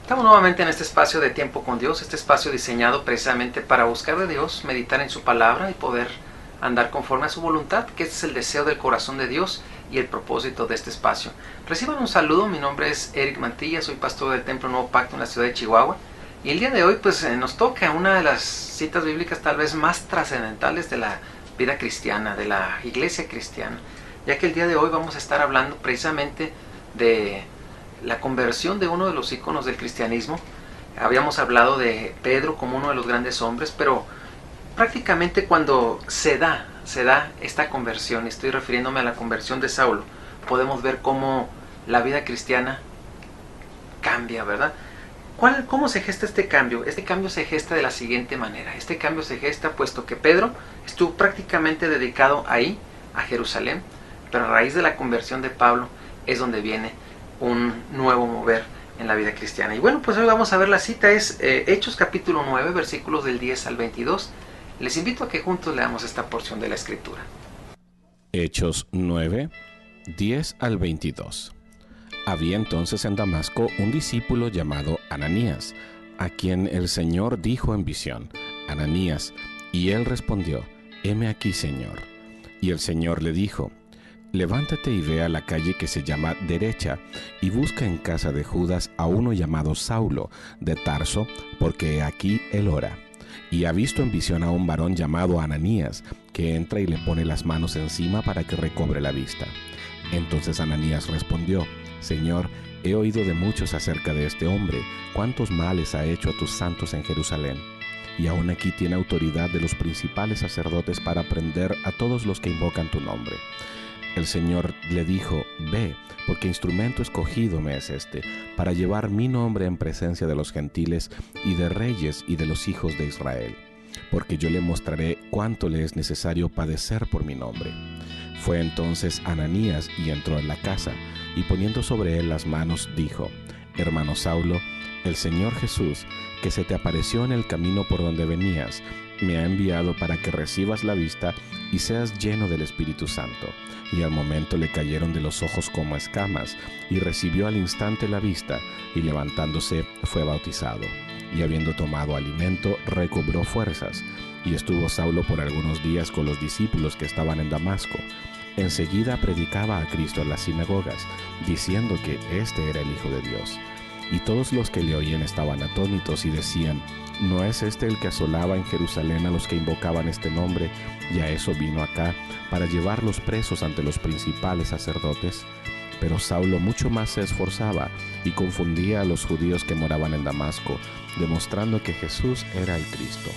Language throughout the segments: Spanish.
Estamos nuevamente en este espacio de tiempo con Dios, este espacio diseñado precisamente para buscar de Dios, meditar en su palabra y poder andar conforme a su voluntad, que este es el deseo del corazón de Dios y el propósito de este espacio. Reciban un saludo, mi nombre es Eric Mantilla, soy pastor del Templo Nuevo Pacto en la ciudad de Chihuahua. Y el día de hoy pues nos toca una de las citas bíblicas tal vez más trascendentales de la vida cristiana, de la iglesia cristiana, ya que el día de hoy vamos a estar hablando precisamente de la conversión de uno de los íconos del cristianismo. Habíamos hablado de Pedro como uno de los grandes hombres, pero prácticamente cuando se da esta conversión, estoy refiriéndome a la conversión de Saulo, podemos ver cómo la vida cristiana cambia, ¿verdad? ¿Cómo se gesta este cambio? Este cambio se gesta de la siguiente manera. Este cambio se gesta puesto que Pedro estuvo prácticamente dedicado ahí, a Jerusalén, pero a raíz de la conversión de Pablo es donde viene un nuevo mover en la vida cristiana. Y bueno, pues hoy vamos a ver la cita, es Hechos capítulo 9, versículos del 10 al 22. Les invito a que juntos leamos esta porción de la Escritura. Hechos 9, 10 al 22. Había entonces en Damasco un discípulo llamado Ananías, a quien el Señor dijo en visión: Ananías, y él respondió: heme aquí, Señor. Y el Señor le dijo: levántate y ve a la calle que se llama Derecha, y busca en casa de Judas a uno llamado Saulo, de Tarso, porque aquí él ora. Y ha visto en visión a un varón llamado Ananías, que entra y le pone las manos encima para que recobre la vista. Entonces Ananías respondió: Señor, he oído de muchos acerca de este hombre, cuántos males ha hecho a tus santos en Jerusalén. Y aún aquí tiene autoridad de los principales sacerdotes para prender a todos los que invocan tu nombre. El Señor le dijo: ve, porque instrumento escogido me es este, para llevar mi nombre en presencia de los gentiles y de reyes y de los hijos de Israel, porque yo le mostraré cuánto le es necesario padecer por mi nombre. Fue entonces Ananías y entró en la casa, y poniendo sobre él las manos, dijo: hermano Saulo, el Señor Jesús, que se te apareció en el camino por donde venías, me ha enviado para que recibas la vista y seas lleno del Espíritu Santo. Y al momento le cayeron de los ojos como escamas, y recibió al instante la vista, y levantándose fue bautizado. Y habiendo tomado alimento, recobró fuerzas. Y estuvo Saulo por algunos días con los discípulos que estaban en Damasco. Enseguida predicaba a Cristo en las sinagogas, diciendo que éste era el Hijo de Dios. Y todos los que le oían estaban atónitos y decían: ¿no es este el que asolaba en Jerusalén a los que invocaban este nombre? Y a eso vino acá, para llevarlos presos ante los principales sacerdotes. Pero Saulo mucho más se esforzaba y confundía a los judíos que moraban en Damasco, demostrando que Jesús era el Cristo.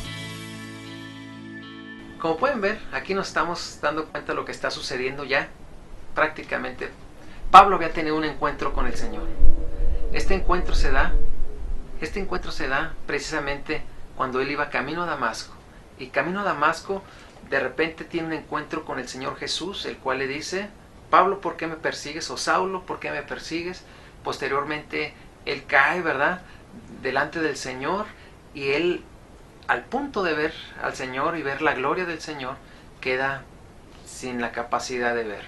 Como pueden ver, aquí nos estamos dando cuenta de lo que está sucediendo ya. Prácticamente Pablo había tenido un encuentro con el Señor. Este encuentro se da precisamente cuando él iba camino a Damasco. Y camino a Damasco, de repente tiene un encuentro con el Señor Jesús, el cual le dice: Pablo, ¿por qué me persigues? O Saulo, ¿por qué me persigues? Posteriormente, él cae, ¿verdad?, delante del Señor, y él, al punto de ver al Señor y ver la gloria del Señor, queda sin la capacidad de ver.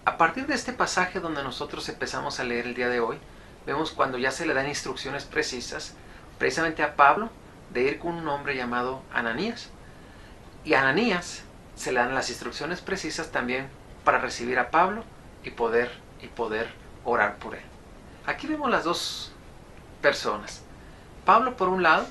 A partir de este pasaje donde nosotros empezamos a leer el día de hoy, vemos cuando ya se le dan instrucciones precisas, precisamente a Pablo, de ir con un hombre llamado Ananías. Y a Ananías se le dan las instrucciones precisas también para recibir a Pablo y poder orar por él. Aquí vemos las dos personas. Pablo, por un lado,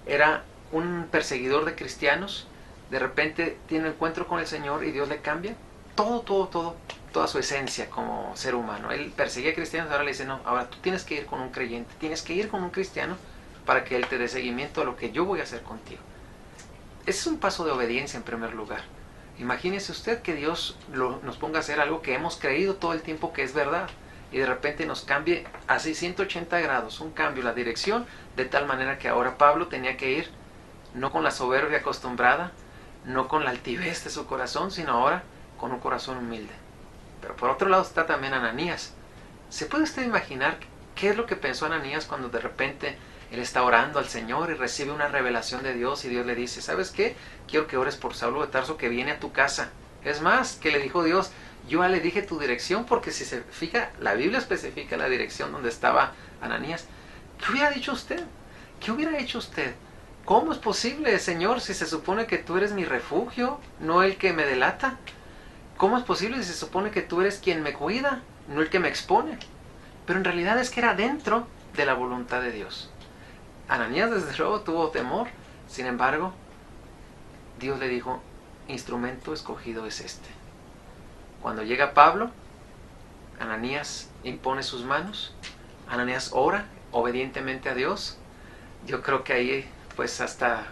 era un perseguidor de cristianos. De repente tiene un encuentro con el Señor y Dios le cambia toda su esencia como ser humano. Él perseguía a cristianos, ahora le dice: no, ahora tú tienes que ir con un creyente, tienes que ir con un cristiano para que él te dé seguimiento a lo que yo voy a hacer contigo. Ese es un paso de obediencia en primer lugar. Imagínese usted que Dios nos ponga a hacer algo que hemos creído todo el tiempo que es verdad, y de repente nos cambie así 180 grados, un cambio, la dirección, de tal manera que ahora Pablo tenía que ir no con la soberbia acostumbrada, no con la altivez de su corazón, sino ahora con un corazón humilde. Pero por otro lado está también Ananías. ¿Se puede usted imaginar qué es lo que pensó Ananías cuando de repente él está orando al Señor y recibe una revelación de Dios y Dios le dice: ¿sabes qué? Quiero que ores por Saulo de Tarso, que viene a tu casa. Es más, que le dijo Dios: yo ya le dije tu dirección, porque si se fija, la Biblia especifica la dirección donde estaba Ananías. ¿Qué hubiera dicho usted? ¿Qué hubiera hecho usted? ¿Cómo es posible, Señor, si se supone que tú eres mi refugio, no el que me delata? ¿Cómo es posible si se supone que tú eres quien me cuida, no el que me expone? Pero en realidad es que era dentro de la voluntad de Dios. Ananías desde luego tuvo temor. Sin embargo, Dios le dijo, instrumento escogido es este. Cuando llega Pablo, Ananías impone sus manos. Ananías ora obedientemente a Dios. Yo creo que ahí pues hasta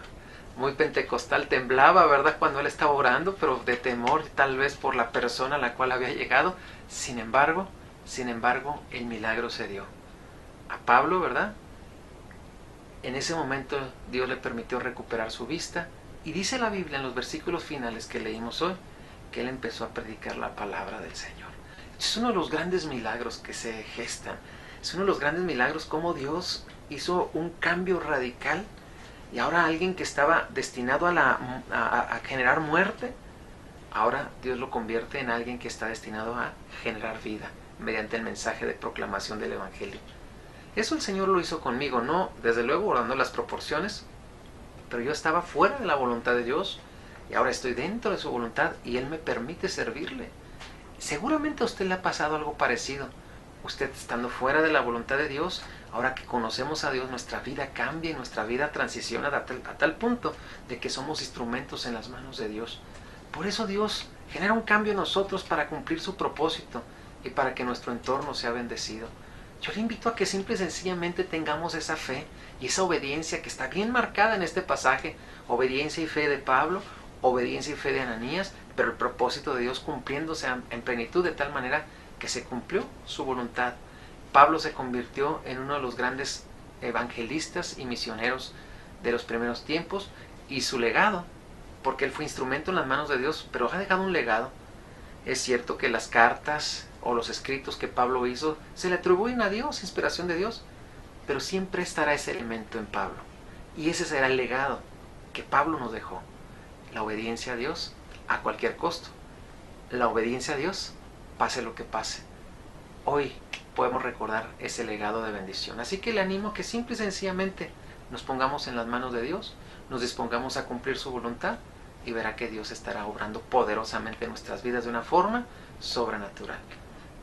muy pentecostal temblaba, ¿verdad? Cuando él estaba orando, pero de temor tal vez por la persona a la cual había llegado. Sin embargo, el milagro se dio. A Pablo, ¿verdad? En ese momento Dios le permitió recuperar su vista y dice la Biblia en los versículos finales que leímos hoy que él empezó a predicar la palabra del Señor. Es uno de los grandes milagros que se gestan. Es uno de los grandes milagros como Dios hizo un cambio radical y ahora alguien que estaba destinado a generar muerte, ahora Dios lo convierte en alguien que está destinado a generar vida mediante el mensaje de proclamación del Evangelio. Eso el Señor lo hizo conmigo, no, desde luego guardando las proporciones, pero yo estaba fuera de la voluntad de Dios y ahora estoy dentro de su voluntad y Él me permite servirle. Seguramente a usted le ha pasado algo parecido. Usted estando fuera de la voluntad de Dios, ahora que conocemos a Dios, nuestra vida cambia y nuestra vida transiciona a tal punto de que somos instrumentos en las manos de Dios. Por eso Dios genera un cambio en nosotros para cumplir su propósito y para que nuestro entorno sea bendecido. Yo le invito a que simple y sencillamente tengamos esa fe y esa obediencia que está bien marcada en este pasaje. Obediencia y fe de Pablo, obediencia y fe de Ananías, pero el propósito de Dios cumpliéndose en plenitud de tal manera que se cumplió su voluntad. Pablo se convirtió en uno de los grandes evangelistas y misioneros de los primeros tiempos y su legado, porque él fue instrumento en las manos de Dios, pero ha dejado un legado. Es cierto que las cartas o los escritos que Pablo hizo se le atribuyen a Dios, inspiración de Dios, pero siempre estará ese elemento en Pablo. Y ese será el legado que Pablo nos dejó. La obediencia a Dios a cualquier costo. La obediencia a Dios, pase lo que pase. Hoy podemos recordar ese legado de bendición. Así que le animo a que simple y sencillamente nos pongamos en las manos de Dios, nos dispongamos a cumplir su voluntad y verá que Dios estará obrando poderosamente en nuestras vidas de una forma sobrenatural.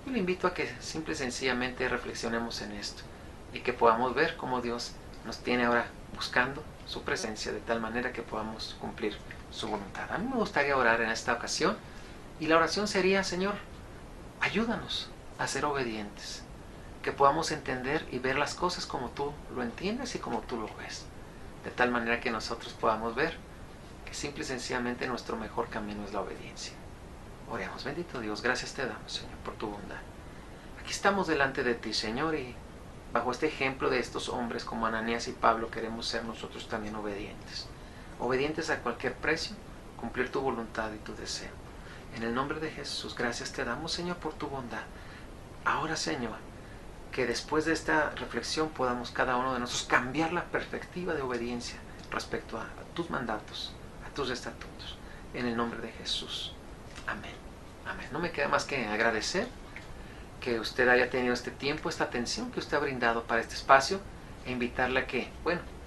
Yo le invito a que simple y sencillamente reflexionemos en esto y que podamos ver cómo Dios nos tiene ahora buscando su presencia de tal manera que podamos cumplir su voluntad. A mí me gustaría orar en esta ocasión y la oración sería: Señor, ayúdanos a ser obedientes, que podamos entender y ver las cosas como tú lo entiendes y como tú lo ves, de tal manera que nosotros podamos ver que simple y sencillamente nuestro mejor camino es la obediencia. Oremos. Bendito Dios, gracias te damos, Señor, por tu bondad. Aquí estamos delante de ti, Señor, y bajo este ejemplo de estos hombres como Ananías y Pablo queremos ser nosotros también obedientes. Obedientes a cualquier precio, cumplir tu voluntad y tu deseo. En el nombre de Jesús, gracias te damos, Señor, por tu bondad. Ahora, Señor, que después de esta reflexión podamos cada uno de nosotros cambiar la perspectiva de obediencia respecto a tus mandatos, a tus estatutos. En el nombre de Jesús. Amén. Amén. No me queda más que agradecer que usted haya tenido este tiempo, esta atención que usted ha brindado para este espacio e invitarle a que,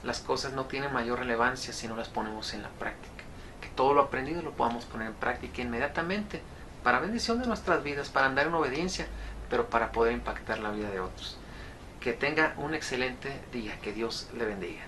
las cosas no tienen mayor relevancia si no las ponemos en la práctica. Que todo lo aprendido lo podamos poner en práctica inmediatamente para bendición de nuestras vidas, para andar en obediencia, pero para poder impactar la vida de otros. Que tenga un excelente día. Que Dios le bendiga.